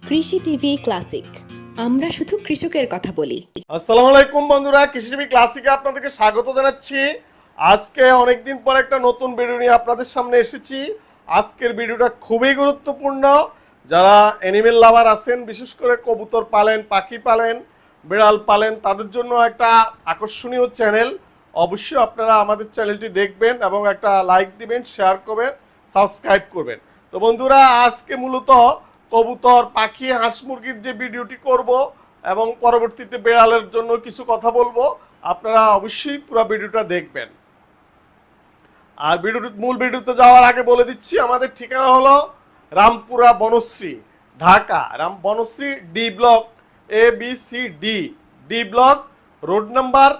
কৃষি TV classic, আমরা শুধু কৃষকের কথা বলি। আসসালামু আলাইকুম বন্ধুরা, কৃষি টিভি ক্লাসিকে আপনাদেরকে স্বাগত জানাচ্ছি। আজকে অনেকদিন পর একটা নতুন ভিডিও নিয়ে আপনাদের সামনে এসেছি। আজকের ভিডিওটা খুবই গুরুত্বপূর্ণ। যারা অ্যানিমেল লাভার আছেন, বিশেষ করে কবুতর পালেন, পাখি পালেন, বিড়াল পালেন, তাদের জন্য একটা আকর্ষণীয় চ্যানেল। অবশ্যই আপনারা আমাদের চ্যানেলটি দেখবেন এবং একটা লাইক দিবেন, শেয়ার করবেন, সাবস্ক্রাইব করবেন। তো বন্ধুরা, আজকে মূলত কবুতর, পাখি, হাঁস মুরগির যে ভিডিওটি করব এবং পরবর্তীতে বিড়ালের জন্য কিছু কথা বলবো, আপনারা অবশ্যই পুরো ভিডিওটা দেখবেন। আর মূল ভিডিওতে যাওয়ার আগে বলে দিচ্ছি, আমাদের ঠিকানা হলো Rampura Banasree, Dhaka. Banasree D block, D block, road number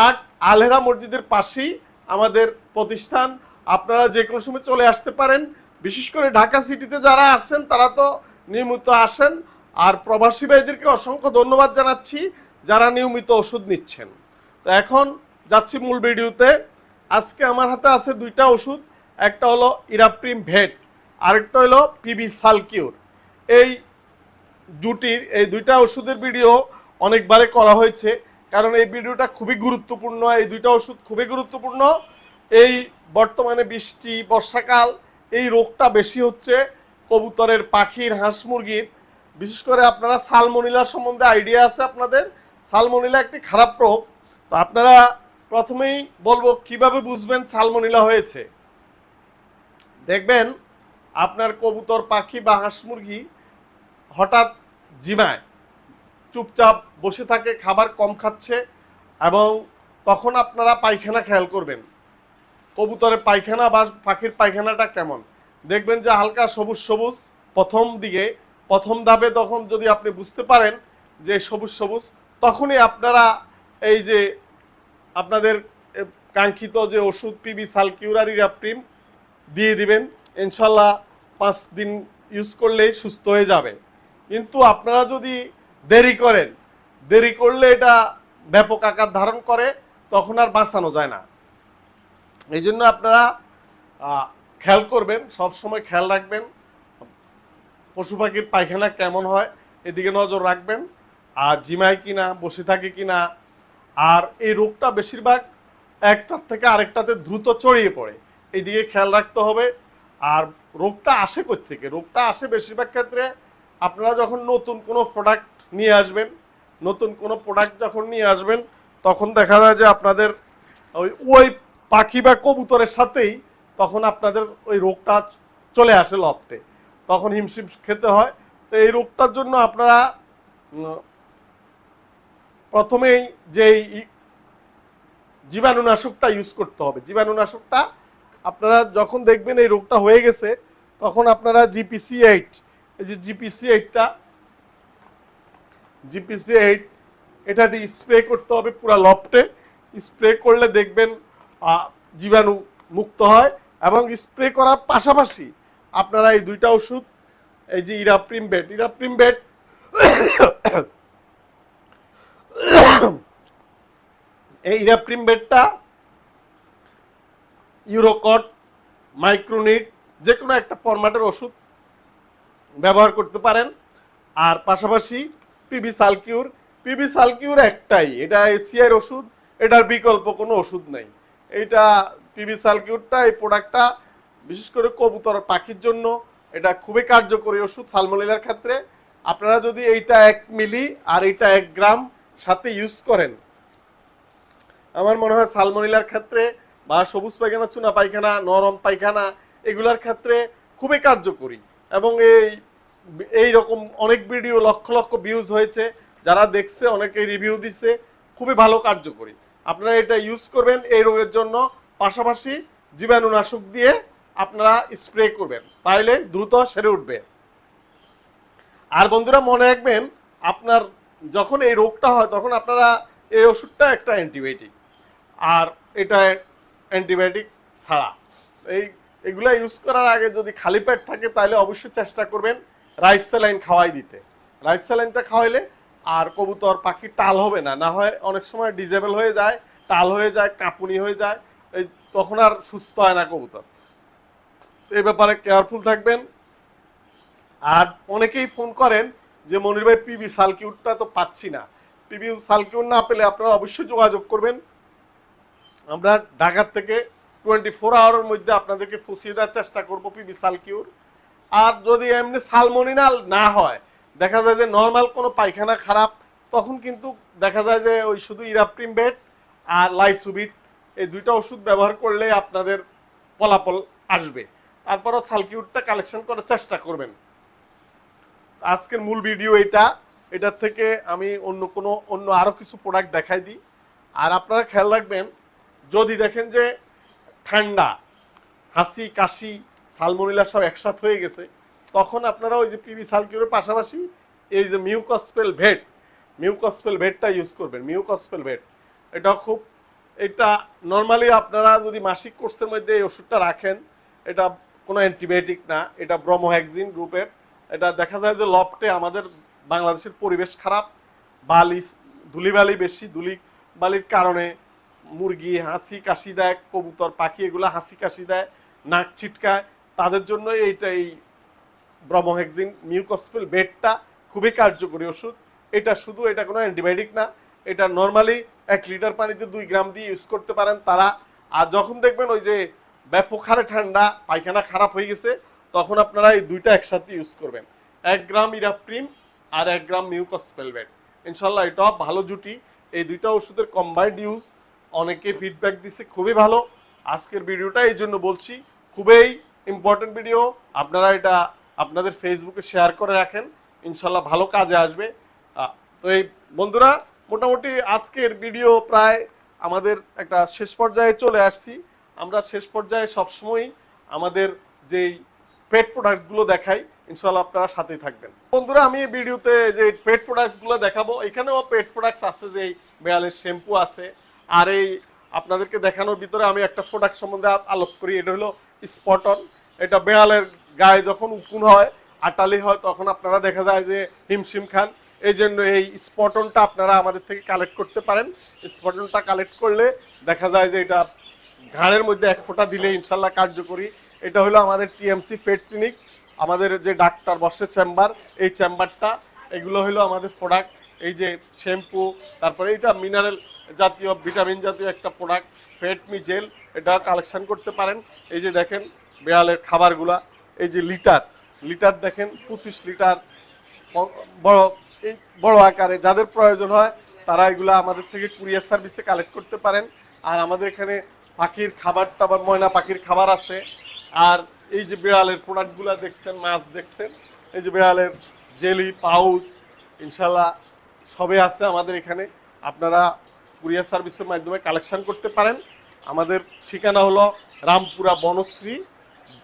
8, Alhera মসজিদের পাশেই আমাদের প্রতিষ্ঠান। আপনারা যে কোনো সময় চলে আসতে পারেন। বিশেষ করে ঢাকা সিটিতে যারা আছেন তারা তো নিয়মিত আসেন, আর প্রবাসী ভাইদেরকে অসংখ্য ধন্যবাদ জানাচ্ছি যারা নিয়মিত ওষুধ নিচ্ছেন। তো এখন যাচ্ছি মূল ভিডিওতে। আজকে আমার হাতে আছে দুইটা ওষুধ, একটা হলো ইরাপ্রিম ভেট, আরেকটা হলো পিবি সালকিউর। এই এই দুইটা ওষুধের ভিডিও অনেকবারে করা হয়েছে, কারণ এই ভিডিওটা খুবই গুরুত্বপূর্ণ। এই দুইটা ওষুধ খুবই গুরুত্বপূর্ণ। এই বর্তমানে বৃষ্টি, বর্ষাকাল, এই রোগটা বেশি হচ্ছে কবুতরের, পাখির, হাঁস মুরগির। বিশেষ করে আপনারা সালমোনেলা সম্বন্ধে আইডিয়া আছে আপনাদের। সালমোনেলা একটি খারাপ রোগ। তো আপনারা প্রথমেই বলবো কিভাবে বুঝবেন সালমোনেলা হয়েছে। দেখবেন আপনার কবুতর, পাখি বা হাঁস মুরগি হঠাৎ জিমায়, চুপচাপ বসে থাকে, খাবার কম খাচ্ছে, এবং তখন আপনারা পায়খানা খেয়াল করবেন। কবুতরের পায়খানা বা পাখির পায়খানাটা কেমন, দেখবেন যে হালকা সবুজ সবুজ প্রথম ধাপে। তখন যদি আপনি বুঝতে পারেন যে সবুজ সবুজ, তখনই আপনারা এই যে আপনাদের কাঙ্ক্ষিত যে ওষুধ পিবি সালকিউর আর ইরাপ্রিম দিয়ে দিবেন। ইনশাল্লাহ 5 দিন ইউজ করলেই সুস্থ হয়ে যাবে। কিন্তু আপনারা যদি দেরি করলে এটা ব্যাপক আকার ধারণ করে, তখন আর বাঁচানো যায় না। এই জন্য আপনারা খেয়াল করবেন, সব সময় খেয়াল রাখবেন পশু পাখির পায়খানা কেমন হয়, এদিকে নজর রাখবেন। আর জিমায় কিনা, বসে থাকে কিনা। আর এই রোগটা বেশিরভাগ একটার থেকে আরেকটাতে দ্রুত ছড়িয়ে পড়ে, এইদিকে খেয়াল রাখতে হবে। আর রোগটা আসে কোত্থেকে? রোগটা আসে বেশিরভাগ ক্ষেত্রে আপনারা যখন নতুন কোনো প্রোডাক্ট নিয়ে আসবেন, তখন দেখা যায় যে আপনাদের ওই পাখি বা কবুতরের সাথেই তখন আপনাদের ওই রোগটা চলে আসে লফটে, তখন হিমশিম খেতে হয়। তো এই রোগটার জন্য আপনারা প্রথমেই যেই জীবাণুনাশকটা ইউজ করতে হবে। জীবাণুনাশকটা আপনারা যখন দেখবেন এই রোগটা হয়ে গেছে, তখন আপনারা জিপিসি-8, এই যে জিপিসি-8 এটা দিয়ে স্প্রে করতে হবে পুরো লফটে। স্প্রে করলে দেখবেন জীবাণু মুক্ত হয়। এবং স্প্রে করার পাশাপাশি আপনারা এই দুইটা ওষুধ, এই যে ইরাপ্রিম বেট এই ইরাপ্রিম বেটটা ইউরোকট, মাইক্রোনিট, যে কোনো একটা ফরম্যাটের ওষুধ ব্যবহার করতে পারেন। আর পাশাপাশি পিবি সালকিউর একটাই, এটা এশিয়ার ওষুধ, এটার বিকল্প কোনো ওষুধ নেই। এইটা পিবি সালকিউরটা, এই প্রোডাক্টটা বিশেষ করে কবুতর, পাখির জন্য এটা খুবই কার্যকরী ওষুধ সালমোনেলার ক্ষেত্রে। আপনারা যদি এইটা 1 মিলি আর এইটা 1 গ্রাম সাথে ইউজ করেন, আমার মনে হয় সালমোনেলার ক্ষেত্রে বা সবুজ পায়খানা, চুনা পায়খানা, নরম পায়খানা, এগুলার ক্ষেত্রে খুবই কার্যকরী। এবং এই রকম অনেক ভিডিও লক্ষ লক্ষ ভিউজ হয়েছে, যারা দেখছে অনেকে রিভিউ দিচ্ছে, খুবই ভালো কার্যকরী। আপনারা এটা ইউজ করবেন এই রোগের জন্য। পাশাপাশি জীবাণুনাশক দিয়ে আপনারা স্প্রে করবেন, তাইলে দ্রুত সেরে উঠবে। আর বন্ধুরা মনে রাখবেন, আপনার যখন এই রোগটা হয় তখন আপনারা এই ওষুধটা একটা অ্যান্টিবায়োটিক, আর এটা অ্যান্টিবায়োটিক ছাড়া। এগুলা ইউজ করার আগে যদি খালি পেট থাকে তাহলে অবশ্যই চেষ্টা করবেন রাইস স্যালাইন খাওয়াই দিতে। রাইস স্যালাইনটা খাওয়াইলে আর কবুতর, পাখি টাল হবে না। না হয় অনেক সময় ডিজেবল হয়ে যায়, টাল হয়ে যায়, কাঁপুনি হয়ে যায়, তখন আর সুস্থ হয় না কবুতর। এই ব্যাপারে কেয়ারফুল থাকবেন। আর অনেকেই ফোন করেন যে মনির ভাই পিবি সালকিউটটা তো পাচ্ছি না। পিবি সালকিউট না পেলে আপনারা অবশ্যই যোগাযোগ করবেন। আমরা ঢাকার থেকে 24 আওয়ারের মধ্যে আপনাদেরকে ফুসিয়ে দেওয়ার চেষ্টা করবো পিবি সালকিউর। আর যদি এমনি সালমোনিনাল না হয়, দেখা যায় যে নর্মাল কোনো পায়খানা খারাপ, তখন কিন্তু দেখা যায় যে ওই শুধু ইরাপ্রিম বেড আর লাইসুবিট এই দুইটা ওষুধ ব্যবহার করলে আপনাদের ফলাফল আসবে। তারপরও সালকিউটটা কালেকশন করার চেষ্টা করবেন। আজকের মূল ভিডিও এটার থেকে আমি অন্য আরও কিছু প্রোডাক্ট দেখাই দিই। আর আপনারা খেয়াল রাখবেন, যদি দেখেন যে ঠান্ডা, হাসি, কাশি, সালমোনেলা সব একসাথে হয়ে গেছে, তখন আপনারা ওই যে পিবি সালকিউরের পাশাপাশি এই যে মিউকসপেল ভেটটা ইউজ করবেন। মিউকসপেল ভেট এটা নর্মালি আপনারা যদি মাসিক কোর্সের মধ্যে এই ওষুধটা রাখেন, এটা কোনো অ্যান্টিবায়োটিক না, এটা ব্রোমোহেক্সিন গ্রুপের। এটা দেখা যায় যে লফটে আমাদের বাংলাদেশের পরিবেশ খারাপ, ধুলিবালি বেশি, ধুলিবালির কারণে মুরগি হাসি কাশি দেয়, কবুতর পাখি এগুলো হাসি কাশি দেয়, নাক ছিটকায়, তাদের জন্য এই ব্রোমোহেক্সিন মিউকসপেল বেডটা খুবই কার্যকরী ওষুধ। এটা কোনো অ্যান্টিবায়োটিক না, এটা নর্মালি 1 লিটার পানিতে 2 গ্রাম দিয়ে ইউজ করতে পারেন তারা। আর যখন দেখবেন ওই যে ব্যাপক হারে ঠান্ডা, পায়খানা খারাপ হয়ে গেছে, তখন আপনারা এই দুইটা একসাথে ইউজ করবেন। 1 গ্রাম ইরাপ্রিম আর 1 গ্রাম মিউকসপেল বেড। ইনশাল্লাহ এটা ভালো জুটি। এই দুইটা ওষুধের কম্বাইন্ড ইউজ অনেকে ফিডব্যাক দিছে খুবই ভালো। আজকের ভিডিওটা এই জন্য বলছি, খুবই ইম্পর্টেন্ট ভিডিও। আপনারা এটা আপনাদের ফেসবুকে শেয়ার করে রাখেন, ইনশাল্লাহ ভালো কাজে আসবে। তো এই বন্ধুরা, মোটামুটি আজকের ভিডিও প্রায় আমাদের একটা শেষ পর্যায়ে চলে আসছি। আমরা শেষ পর্যায়ে সবসময় আমাদের যেই পেট প্রোডাক্টসগুলো দেখাই, ইনশাল্লাহ আপনারা সাথেই থাকবেন। বন্ধুরা, আমি এই ভিডিওতে যে পেট প্রোডাক্টসগুলো দেখাবো, এখানেও পেট প্রোডাক্টস আছে, যে বেয়ালের শ্যাম্পু আছে। আর এই আপনাদেরকে দেখানোর ভিতরে আমি একটা প্রোডাক্ট সম্বন্ধে আলোপ করি, এটা হলো স্পটন। এটা বেড়ালের গায়ে যখন উকুন হয়, আটালি হয়, তখন আপনারা দেখা যায় যে হিমশিম খান। এই জন্য এই স্পটনটা আপনারা আমাদের থেকে কালেক্ট করতে পারেন। স্পটনটা কালেক্ট করলে দেখা যায় যে এটা ঘাড়ের মধ্যে 1 ফোঁটা দিলে ইনশাল্লাহ কার্যকরী। এটা হলো আমাদের টিএমসি ফেট ক্লিনিক, আমাদের যে ডাক্তার বসে চেম্বার, এই চেম্বারটা। এগুলো হলো আমাদের প্রোডাক্ট, এই যে শ্যাম্পু, তারপরে এটা মিনারেল জাতীয় ভিটামিন জাতীয় একটা প্রোডাক্ট ফেট মি জেল, এটা কালেকশন করতে পারেন। এই যে দেখেন বিড়ালের খাবারগুলা, এই যে লিটার দেখেন 25 লিটার বড় আকারে, যাদের প্রয়োজন হয় তারা এগুলো আমাদের থেকে কুরিয়ার সার্ভিসে কালেক্ট করতে পারেন। আর আমাদের এখানে পাখির খাবার টাবার, ময়না পাখির খাবার আছে। আর এই যে বিড়ালের প্রোডাক্টগুলো দেখছেন, মাছ দেখছেন, এই যে বিড়ালের জেলি পাউচ, ইনশাল্লাহ সবই আছে আমাদের এখানে। আপনারা কুরিয়ার সার্ভিসের মাধ্যমে কালেকশন করতে পারেন। আমাদের ঠিকানা হলো Rampura Banasree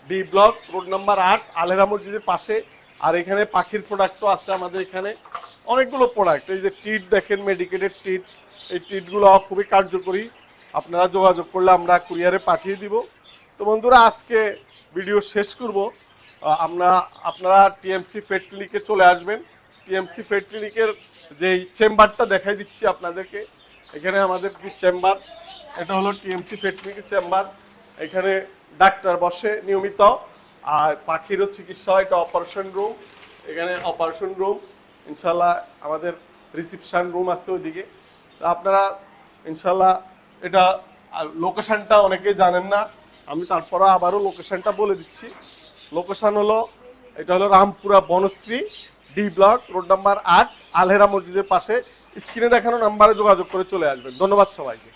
B block, road number 8, Alhera মসজিদের পাশে। আর এখানে পাখির প্রোডাক্টও আছে আমাদের এখানে, অনেকগুলো প্রোডাক্ট। এই যে টিট দেখেন, মেডিকেটেড টিট, এই টিটগুলো খুবই কার্যকরী। আপনারা যোগাযোগ করলে আমরা কুরিয়ারে পাঠিয়ে দিব। তো বন্ধুরা, আজকে ভিডিও শেষ করব। আপনারা টিএমসি ফেট ক্লিনিকে চলে আসবেন। টিএমসি ফেট ক্লিনিকের যেই চেম্বারটা দেখাই দিচ্ছি আপনাদেরকে, এখানে আমাদের যে চেম্বার, এটা হলো টিএমসি ফেট ক্লিনিকের চেম্বার। এখানে ডাক্তার বসে নিয়মিত। আর পাখিরও চিকিৎসা হয়, এটা অপারেশন রুম। এখানে অপারেশন রুম, ইনশাল্লাহ আমাদের রিসিপশন রুম আছে ওইদিকে। তো আপনারা ইনশাল্লাহ এটা লোকেশনটা অনেকেই জানেন না, আমি তারপরে আবারও লোকেশনটা বলে দিচ্ছি। লোকেশন হলো, এটা হলো Rampura Banasree D block, road number 8, Alhera মসজিদের পাশে। স্ক্রিনে দেখানো নাম্বারে যোগাযোগ করে চলে আসবেন। ধন্যবাদ সবাইকে।